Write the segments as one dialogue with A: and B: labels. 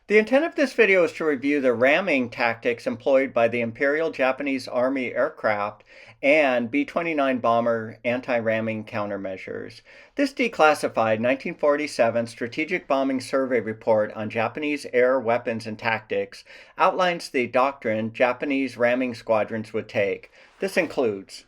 A: The intent of this video is to review the ramming tactics employed by the Imperial Japanese Army aircraft and B-29 bomber anti-ramming countermeasures. This declassified 1947 Strategic Bombing Survey Report on Japanese air weapons and tactics outlines the doctrine Japanese ramming squadrons would take. This includes: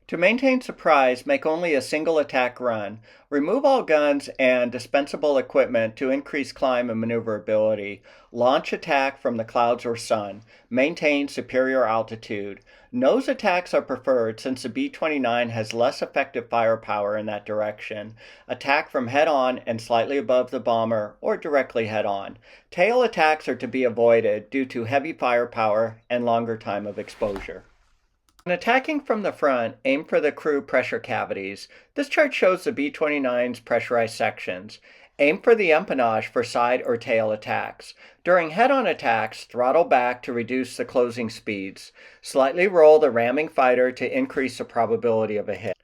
A: to maintain surprise, make only a single attack run. Remove all guns and dispensable equipment to increase climb and maneuverability. Launch attack from the clouds or sun. Maintain superior altitude. Nose attacks are preferred since the B-29 has less effective firepower in that direction. Attack from head-on and slightly above the bomber or directly head-on. Tail attacks are to be avoided due to heavy firepower and longer time of exposure. When attacking from the front, aim for the crew pressure cavities. This chart shows the B-29's pressurized sections. Aim for the empennage for side or tail attacks. During head-on attacks, throttle back to reduce the closing speeds. Slightly roll the ramming fighter to increase the probability of a hit.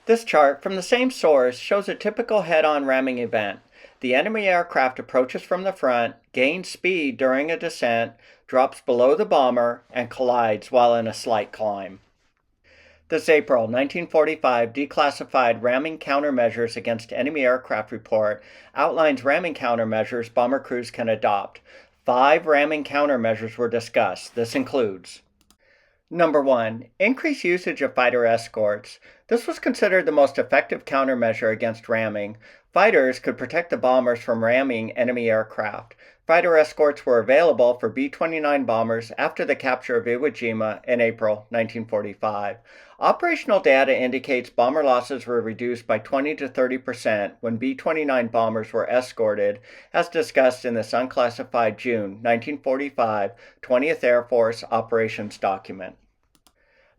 A: This chart, from the same source, shows a typical head-on ramming event. The enemy aircraft approaches from the front, gains speed during a descent, drops below the bomber, and collides while in a slight climb. This April 1945 declassified Ramming Countermeasures Against Enemy Aircraft report outlines ramming countermeasures bomber crews can adopt. 5 ramming countermeasures were discussed. This includes: Number 1. Increase usage of fighter escorts. This was considered the most effective countermeasure against ramming. Fighters could protect the bombers from ramming enemy aircraft. Fighter escorts were available for B-29 bombers after the capture of Iwo Jima in April 1945. Operational data indicates bomber losses were reduced by 20 to 30% when B-29 bombers were escorted, as discussed in this unclassified June 1945 20th Air Force operations document.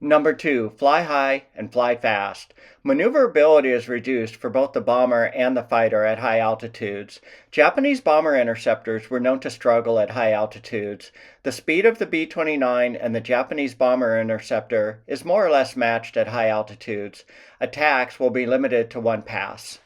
A: Number 2. Fly high and fly fast. Maneuverability is reduced for both the bomber and the fighter at high altitudes. Japanese bomber interceptors were known to struggle at high altitudes. The speed of the B-29 and the Japanese bomber interceptor is more or less matched at high altitudes. Attacks will be limited to one pass.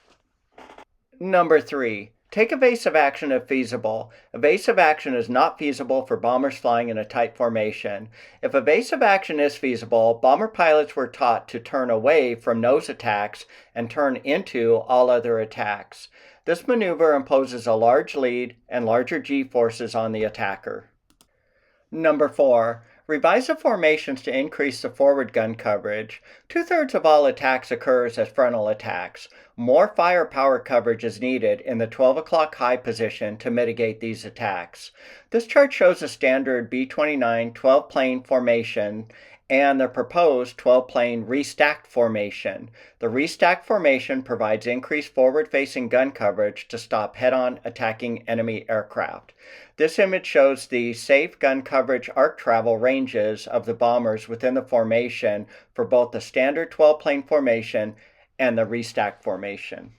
A: Number 3. Take evasive action if feasible. Evasive action is not feasible for bombers flying in a tight formation. If evasive action is feasible, bomber pilots were taught to turn away from nose attacks and turn into all other attacks. This maneuver imposes a large lead and larger G-forces on the attacker. Number 4. Revise the formations to increase the forward gun coverage. 2/3 of all attacks occurs as frontal attacks. More firepower coverage is needed in the 12 o'clock high position to mitigate these attacks. This chart shows a standard B-29 12-plane formation and the proposed 12-plane restacked formation. The restacked formation provides increased forward-facing gun coverage to stop head-on attacking enemy aircraft. This image shows the safe gun coverage arc travel ranges of the bombers within the formation for both the standard 12-plane formation and the restacked formation.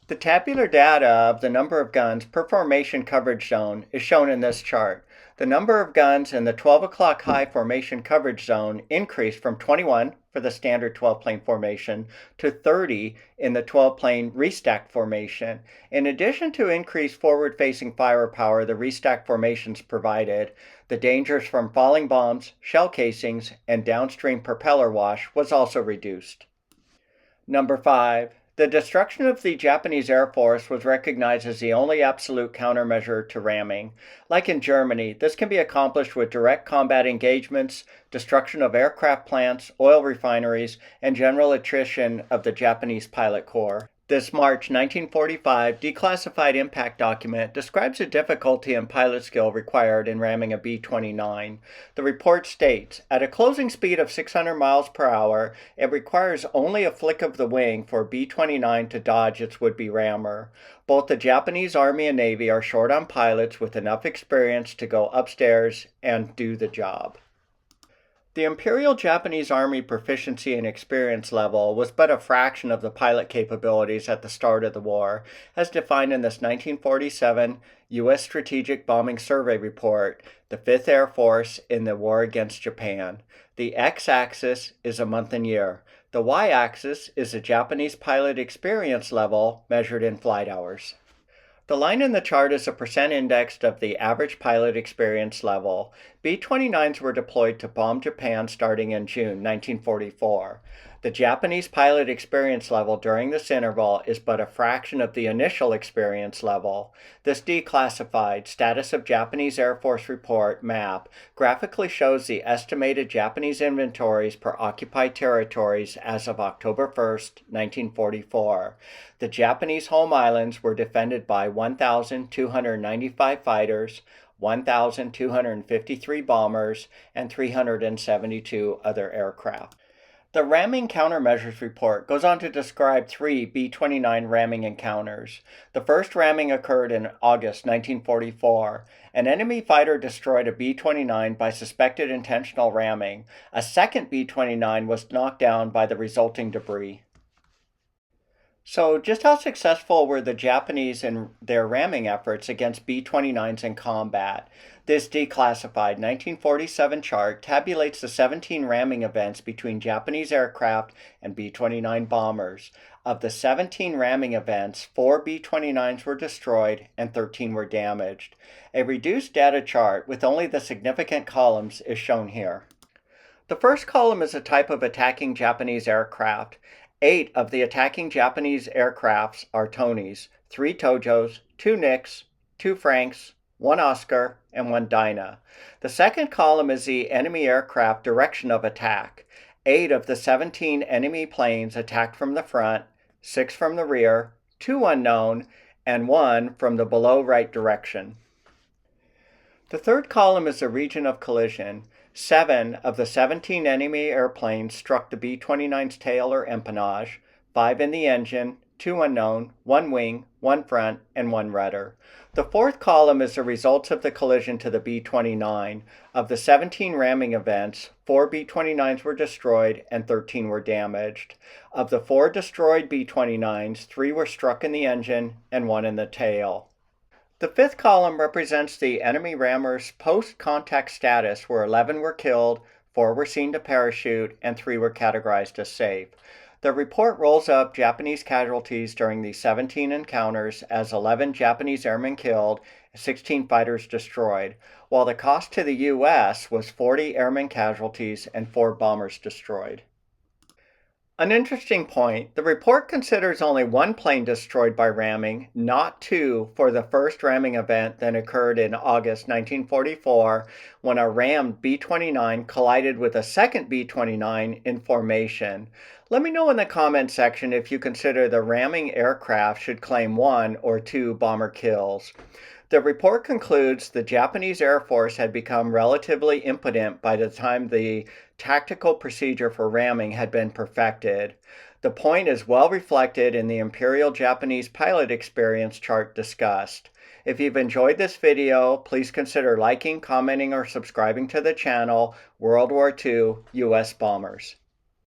A: The tabular data of the number of guns per formation coverage zone is shown in this chart. The number of guns in the 12 o'clock high formation coverage zone increased from 21 for the standard 12-plane formation to 30 in the 12-plane restacked formation. In addition to increased forward-facing firepower the restacked formations provided, the dangers from falling bombs, shell casings, and downstream propeller wash was also reduced. Number 5. The destruction of the Japanese Air Force was recognized as the only absolute countermeasure to ramming. Like in Germany, this can be accomplished with direct combat engagements, destruction of aircraft plants, oil refineries, and general attrition of the Japanese pilot corps. This March 1945 declassified impact document describes the difficulty and pilot skill required in ramming a B-29. The report states, at a closing speed of 600 miles per hour, it requires only a flick of the wing for a B-29 to dodge its would-be rammer. Both the Japanese Army and Navy are short on pilots with enough experience to go upstairs and do the job. The Imperial Japanese Army proficiency and experience level was but a fraction of the pilot capabilities at the start of the war, as defined in this 1947 U.S. Strategic Bombing Survey Report, the 5th Air Force in the War Against Japan. The x-axis is a month and year. The y-axis is the Japanese pilot experience level measured in flight hours. The line in the chart is a percent indexed of the average pilot experience level. B-29s were deployed to bomb Japan starting in June 1944. The Japanese pilot experience level during this interval is but a fraction of the initial experience level. This declassified Status of Japanese Air Force Report map graphically shows the estimated Japanese inventories per occupied territories as of October 1, 1944. The Japanese home islands were defended by 1,295 fighters, 1,253 bombers, and 372 other aircraft. The Ramming Countermeasures report goes on to describe 3 B-29 ramming encounters. The first ramming occurred in August 1944. An enemy fighter destroyed a B-29 by suspected intentional ramming. A second B-29 was knocked down by the resulting debris. So just how successful were the Japanese in their ramming efforts against B-29s in combat? This declassified 1947 chart tabulates the 17 ramming events between Japanese aircraft and B-29 bombers. Of the 17 ramming events, 4 B-29s were destroyed and 13 were damaged. A reduced data chart with only the significant columns is shown here. The first column is a type of attacking Japanese aircraft. 8 of the attacking Japanese aircrafts are Tonis, 3 Tojos, 2 Nicks, 2 Franks, 1 Oscar, and 1 Dyna. The second column is the enemy aircraft direction of attack. 8 of the 17 enemy planes attacked from the front, 6 from the rear, 2 unknown, and 1 from the below right direction. The third column is the region of collision. 7 of the 17 enemy airplanes struck the B-29's tail or empennage, 5 in the engine, 2 unknown, 1 wing, 1 front, and 1 rudder. The fourth column is the results of the collision to the B-29. Of the 17 ramming events, 4 B-29s were destroyed and 13 were damaged. Of the 4 destroyed B-29s, 3 were struck in the engine and 1 in the tail. The fifth column represents the enemy rammers' post-contact status, where 11 were killed, 4 were seen to parachute, and 3 were categorized as safe. The report rolls up Japanese casualties during these 17 encounters as 11 Japanese airmen killed, 16 fighters destroyed, while the cost to the U.S. was 40 airmen casualties and 4 bombers destroyed. An interesting point, the report considers only 1 plane destroyed by ramming, not 2 for the first ramming event that occurred in August 1944 when a rammed B-29 collided with a second B-29 in formation. Let me know in the comments section if you consider the ramming aircraft should claim 1 or 2 bomber kills. The report concludes the Japanese Air Force had become relatively impotent by the time the tactical procedure for ramming had been perfected. The point is well reflected in the Imperial Japanese pilot experience chart discussed. If you've enjoyed this video, please consider liking, commenting, or subscribing to the channel World War II U.S. Bombers.